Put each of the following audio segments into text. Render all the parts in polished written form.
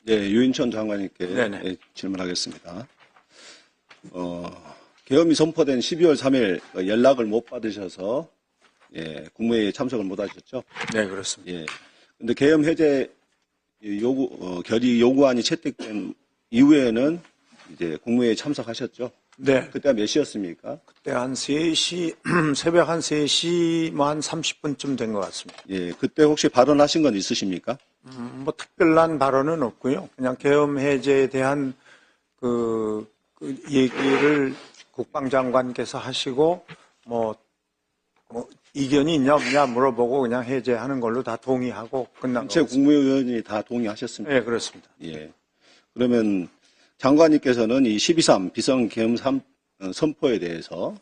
네, 유인천 장관님께 네네. 질문하겠습니다. 계엄이 선포된 12월 3일 연락을 못 받으셔서 국무회의에 참석을 못 하셨죠? 네, 그렇습니다. 예. 근데 계엄 해제 결의 요구안이 채택된 이후에는 이제 국무회의에 참석하셨죠? 네. 그때 몇 시였습니까? 그때 한 3시, 새벽 한 3시 뭐 한 30분쯤 된 것 같습니다. 예. 그때 혹시 발언하신 건 있으십니까? 뭐 특별한 발언은 없고요. 그냥 계엄 해제에 대한 그 얘기를 국방장관께서 하시고 뭐 이견이 있냐 없냐 물어보고 그냥 해제하는 걸로 다 동의하고 끝난 것 전체 같습니다. 국무위원이 다 동의하셨습니까? 네, 그렇습니다. 예. 그러면 장관님께서는 이 12.3 비상 계엄 선포에 대해서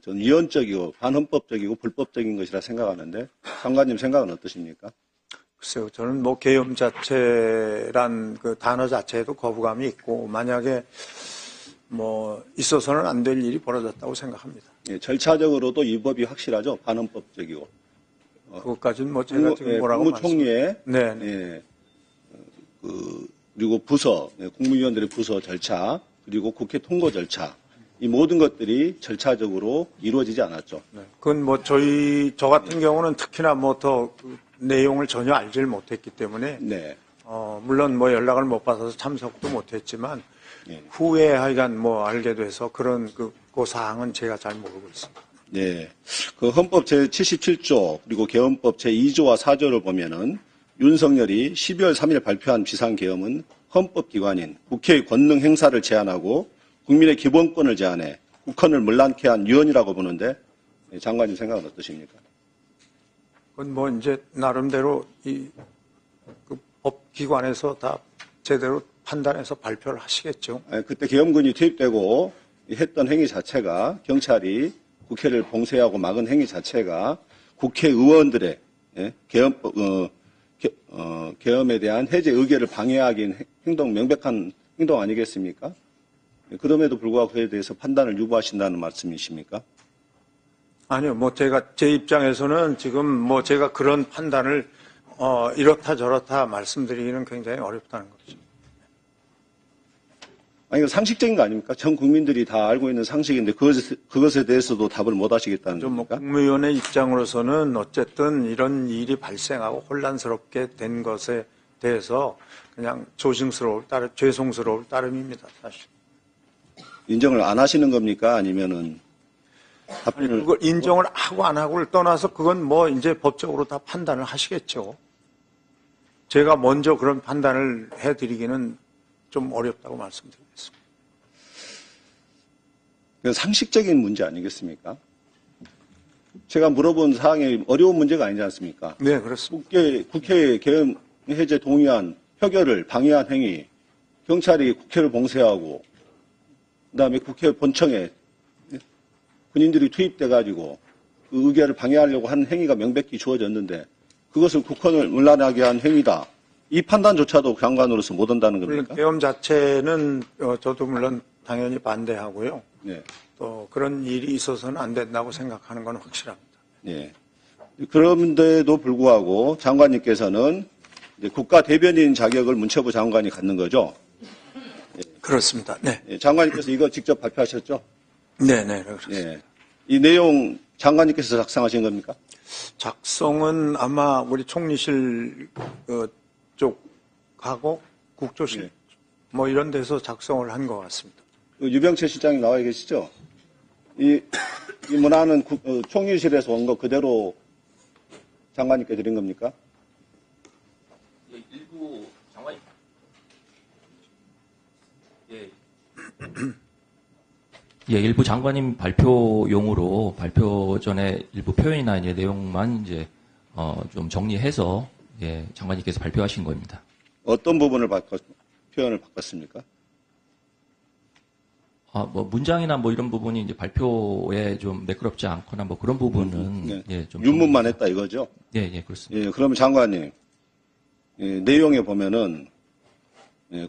전 위헌적이고 반헌법적이고 불법적인 것이라 생각하는데 장관님 생각은 어떠십니까? 글쎄요, 저는 뭐 계엄 자체란 그 단어 자체에도 거부감이 있고 만약에 뭐 있어서는 안 될 일이 벌어졌다고 생각합니다. 예, 절차적으로도 이 법이 확실하죠. 반헌법적이고. 그것까지는 뭐 제가 지금 뭐라고 국무총리의 네. 예, 그리고 부서, 국무위원들의 부서 절차, 그리고 국회 통과 절차, 이 모든 것들이 절차적으로 이루어지지 않았죠. 네. 그건 뭐 저 같은 경우는 특히나 뭐 더 내용을 전혀 알질 못했기 때문에 네. 물론 뭐 연락을 못 받아서 참석도 못했지만 예. 후에 하여간 뭐 알게 돼서 그런 그 사항은 제가 잘 모르고 있습니다. 네. 그 헌법 제77조 그리고 개헌법 제2조와 4조를 보면은 윤석열이 12월 3일 발표한 비상계엄은 헌법기관인 국회의 권능 행사를 제한하고 국민의 기본권을 제한해 국헌을 문란케 한 유언이라고 보는데 장관님 생각은 어떠십니까? 그건 뭐 이제 나름대로 그 법기관에서 다 제대로 판단해서 발표를 하시겠죠. 그때 계엄군이 투입되고 했던 행위 자체가 경찰이 국회를 봉쇄하고 막은 행위 자체가 국회의원들의 계엄에 대한 해제 의결을 방해하긴 명백한 행동 아니겠습니까? 그럼에도 불구하고 그에 대해서 판단을 유보하신다는 말씀이십니까? 아니요, 뭐 제 입장에서는 지금 뭐 제가 그런 판단을 이렇다 저렇다 말씀드리기는 굉장히 어렵다는 거죠. 아니, 이거 상식적인 거 아닙니까? 전 국민들이 다 알고 있는 상식인데 그것에 대해서도 답을 못 하시겠다는 겁니까? 국무위원의 입장으로서는 어쨌든 이런 일이 발생하고 혼란스럽게 된 것에 대해서 그냥 죄송스러울 따름입니다, 사실. 인정을 안 하시는 겁니까? 아니면은 아니, 그걸 인정을 하고 안 하고를 떠나서 그건 뭐 이제 법적으로 다 판단을 하시겠죠. 제가 먼저 그런 판단을 해드리기는 좀 어렵다고 말씀드리겠습니다. 상식적인 문제 아니겠습니까? 제가 물어본 사항이 어려운 문제가 아니지 않습니까? 네, 그렇습니다. 국회 계엄 해제 동의안 표결을 방해한 행위, 경찰이 국회를 봉쇄하고, 그다음에 국회 본청에 군인들이 투입돼가지고 그 의결을 방해하려고 한 행위가 명백히 주어졌는데 그것을 국헌을 문란하게 한 행위다. 이 판단조차도 장관으로서 못 한다는 겁니까? 물론 계엄 자체는 저도 물론 당연히 반대하고요. 네. 또 그런 일이 있어서는 안 된다고 생각하는 건 확실합니다. 네. 그런데도 불구하고 장관님께서는 이제 국가 대변인 자격을 문체부 장관이 갖는 거죠? 그렇습니다. 네. 장관님께서 이거 직접 발표하셨죠? 네, 그렇습니다. 네. 이 내용 장관님께서 작성하신 겁니까? 작성은 아마 우리 총리실 쪽하고 국조실 뭐 이런 데서 작성을 한 것 같습니다. 유병채 실장이 나와 계시죠? 이 문안은 총리실에서 온 거 그대로 장관님께 드린 겁니까? 일부 장관님. 일부 장관님 발표용으로 발표 전에 일부 표현이나 이제 내용만 이제 좀 정리해서 장관님께서 발표하신 겁니다. 어떤 부분을 표현을 바꿨습니까? 뭐 문장이나 뭐 이런 부분이 이제 발표에 좀 매끄럽지 않거나 뭐 그런 부분은 좀 윤문만 했다 이거죠? 그렇습니다. 그러면 장관님 내용에 보면은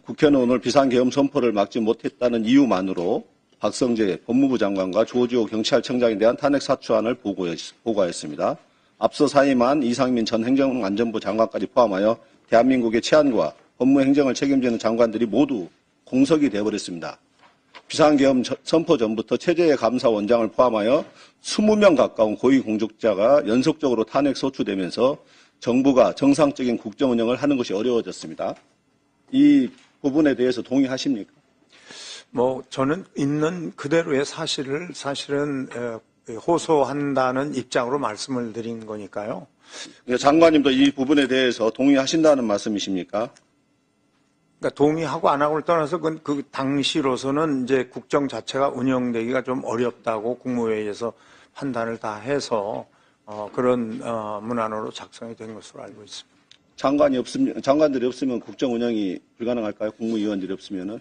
국회는 오늘 비상계엄 선포를 막지 못했다는 이유만으로 박성재 법무부 장관과 조지호 경찰청장에 대한 탄핵사추안을 보고하였습니다. 앞서 사임한 이상민 전 행정안전부 장관까지 포함하여 대한민국의 치안과 법무 행정을 책임지는 장관들이 모두 공석이 되어버렸습니다. 비상계엄 선포 전부터 체제의 감사원장을 포함하여 20명 가까운 고위공직자가 연속적으로 탄핵 소추되면서 정부가 정상적인 국정 운영을 하는 것이 어려워졌습니다. 이 부분에 대해서 동의하십니까? 저는 있는 그대로의 사실은 호소한다는 입장으로 말씀을 드린 거니까요. 장관님도 이 부분에 대해서 동의하신다는 말씀이십니까? 그러니까 동의하고 안 하고를 떠나서 그 당시로서는 이제 국정 자체가 운영되기가 좀 어렵다고 국무회의에서 판단을 다 해서 그런 문안으로 작성이 된 것으로 알고 있습니다. 장관들이 없으면 국정 운영이 불가능할까요? 국무위원들이 없으면은?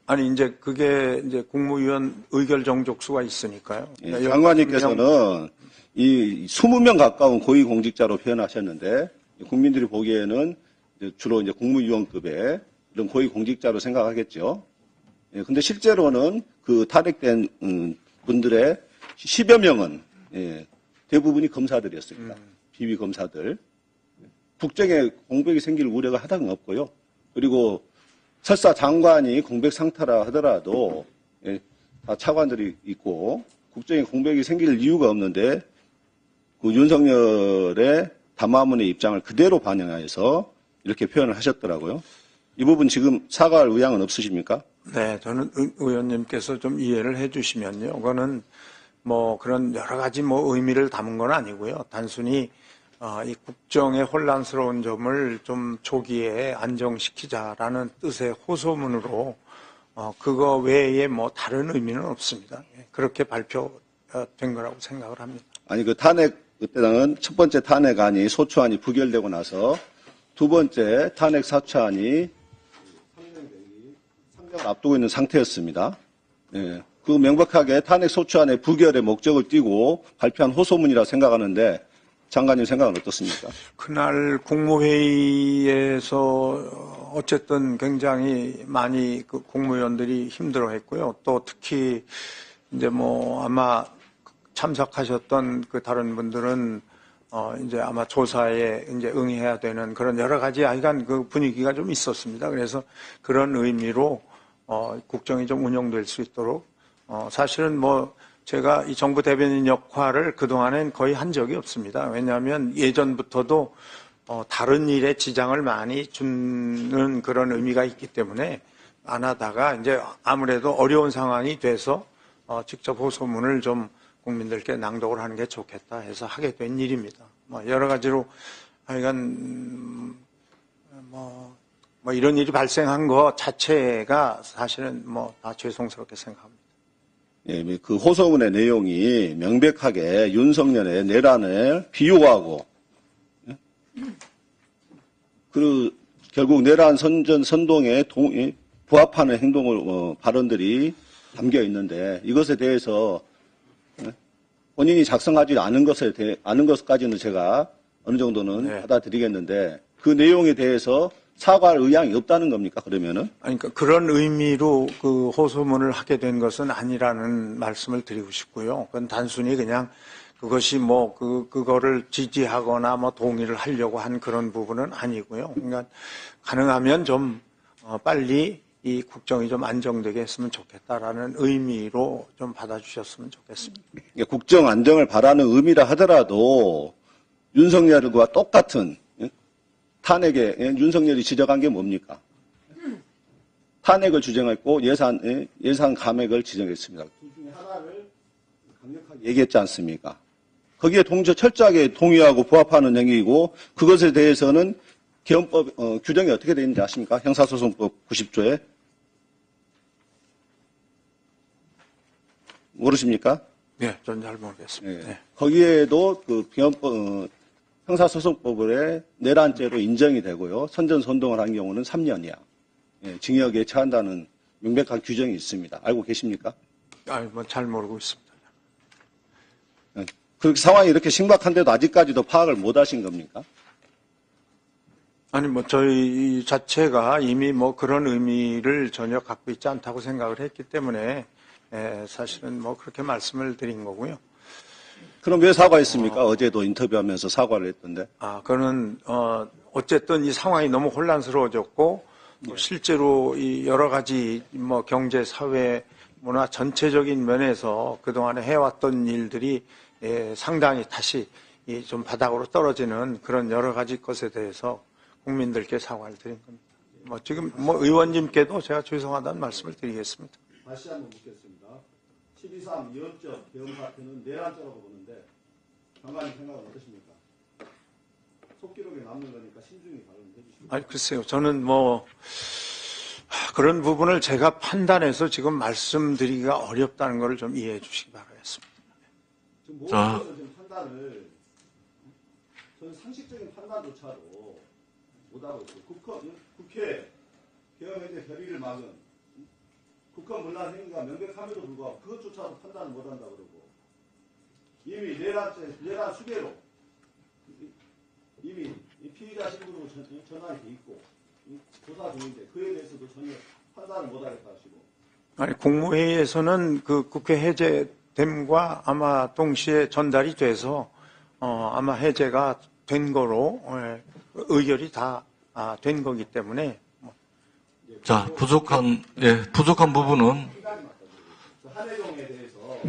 아니 이제 그게 이제 국무위원 의결 정족수가 있으니까요. 예, 장관님께서는 이 20명 가까운 고위공직자로 표현하셨는데 국민들이 보기에는 주로 이제 국무위원급의 이런 고위공직자로 생각하겠죠. 예, 근데 실제로는 그 탄핵된 분들의 10여 명은 대부분이 검사들이었습니다. 비위 검사들. 국정에 공백이 생길 우려가 하나도 없고요. 그리고 설사 장관이 공백 상태라 하더라도 다 차관들이 있고 국정에 공백이 생길 이유가 없는데 그 윤석열의 담화문의 입장을 그대로 반영해서 이렇게 표현을 하셨더라고요. 이 부분 지금 사과할 의향은 없으십니까? 네, 저는 의원님께서 좀 이해를 해주시면요. 그거는 그런 여러 가지 의미를 담은 건 아니고요. 단순히 이 국정의 혼란스러운 점을 좀 초기에 안정시키자라는 뜻의 호소문으로 그거 외에 다른 의미는 없습니다. 그렇게 발표된 거라고 생각을 합니다. 아니 그때는 첫 번째 탄핵안이 소추안이 부결되고 나서 두 번째 탄핵 사추안이 3년을 앞두고 있는 상태였습니다. 예, 그 명백하게 탄핵 소추안의 부결의 목적을 띠고 발표한 호소문이라 생각하는데 장관님 생각은 어떻습니까? 그날 국무회의에서 어쨌든 굉장히 많이 그 국무위원들이 힘들어했고요. 또 특히 이제 아마 참석하셨던 그 다른 분들은 이제 아마 조사에 이제 응해야 되는 그런 여러 가지 하여간 그 분위기가 좀 있었습니다. 그래서 그런 의미로 국정이 좀 운영될 수 있도록 사실은 제가 이 정부 대변인 역할을 그동안엔 거의 한 적이 없습니다. 왜냐하면 예전부터도 다른 일에 지장을 많이 주는 그런 의미가 있기 때문에 안 하다가 이제 아무래도 어려운 상황이 돼서 직접 호소문을 좀 국민들께 낭독을 하는 게 좋겠다 해서 하게 된 일입니다. 여러 가지로 하여간 이런 일이 발생한 거 자체가 사실은 다 죄송스럽게 생각합니다. 예, 그 호소문의 내용이 명백하게 윤석열의 내란을 비유하고, 결국 내란 선동에 부합하는 행동을, 발언들이 담겨 있는데 이것에 대해서 본인이 작성하지 않은 것까지는 제가 어느 정도는 받아들이겠는데 그 내용에 대해서 사과할 의향이 없다는 겁니까, 그러면은? 그러니까 그런 의미로 그 호소문을 하게 된 것은 아니라는 말씀을 드리고 싶고요. 그건 단순히 그냥 그것이 그거를 지지하거나 동의를 하려고 한 그런 부분은 아니고요. 그러니까 가능하면 좀 빨리 이 국정이 좀 안정되게 했으면 좋겠다라는 의미로 좀 받아주셨으면 좋겠습니다. 국정 안정을 바라는 의미라 하더라도 윤석열과 똑같은 탄핵에 윤석열이 지적한 게 뭡니까? 탄핵을 주장했고 예산 감액을 지정했습니다. 그 중에 하나를 강력하게 얘기했지 않습니까? 거기에 철저하게 동의하고 부합하는 행위이고 그것에 대해서는 개헌법 규정이 어떻게 되어 있는지 아십니까? 형사소송법 90조에. 모르십니까? 네, 전 잘 모르겠습니다. 네. 거기에도 그 개헌법 형사소송법에 내란죄로 인정이 되고요. 선전선동을 한 경우는 3년이야. 징역에 처한다는 명백한 규정이 있습니다. 알고 계십니까? 잘 모르고 있습니다. 그 상황이 이렇게 심각한데도 아직까지도 파악을 못 하신 겁니까? 아니, 저희 자체가 이미 그런 의미를 전혀 갖고 있지 않다고 생각을 했기 때문에 사실은 그렇게 말씀을 드린 거고요. 그럼 왜 사과했습니까? 어제도 인터뷰하면서 사과를 했던데. 그는 어쨌든 이 상황이 너무 혼란스러워졌고 또 실제로 이 여러 가지 뭐 경제, 사회, 문화 전체적인 면에서 그동안에 해왔던 일들이 상당히 다시 좀 바닥으로 떨어지는 그런 여러 가지 것에 대해서 국민들께 사과를 드린 겁니다. 뭐 지금 뭐 의원님께도 제가 죄송하다는 말씀을 드리겠습니다. 다시 한번 묻겠습니다. 12.3 위헌적 개헌 사태는 내란죄라고 보는데 장관님 생각은 어떠십니까? 속기록에 남는 거니까 신중히 발언해 주시기 바랍니다. 글쎄요. 저는 뭐 그런 부분을 제가 판단해서 지금 말씀드리기가 어렵다는 것을 좀 이해해 주시기 바라겠습니다. 지금 모든 지금 판단을 저는 상식적인 판단조차도 못하고 있어요. 국회 개헌해제 결의를 막은 국헌 문란 행위가 명백함에도 불구하고 그것조차도 판단을 못한다 그러고 이미 내란 수배로 이미 피의자 신분으로 전환이 돼 있고 조사 중인데 그에 대해서도 전혀 판단을 못하겠다 하시고 국무회의에서는 그 국회 해제됨과 아마 동시에 전달이 돼서 아마 해제가 된 거로 의결이 다 된 거기 때문에 자, 부족한 부분은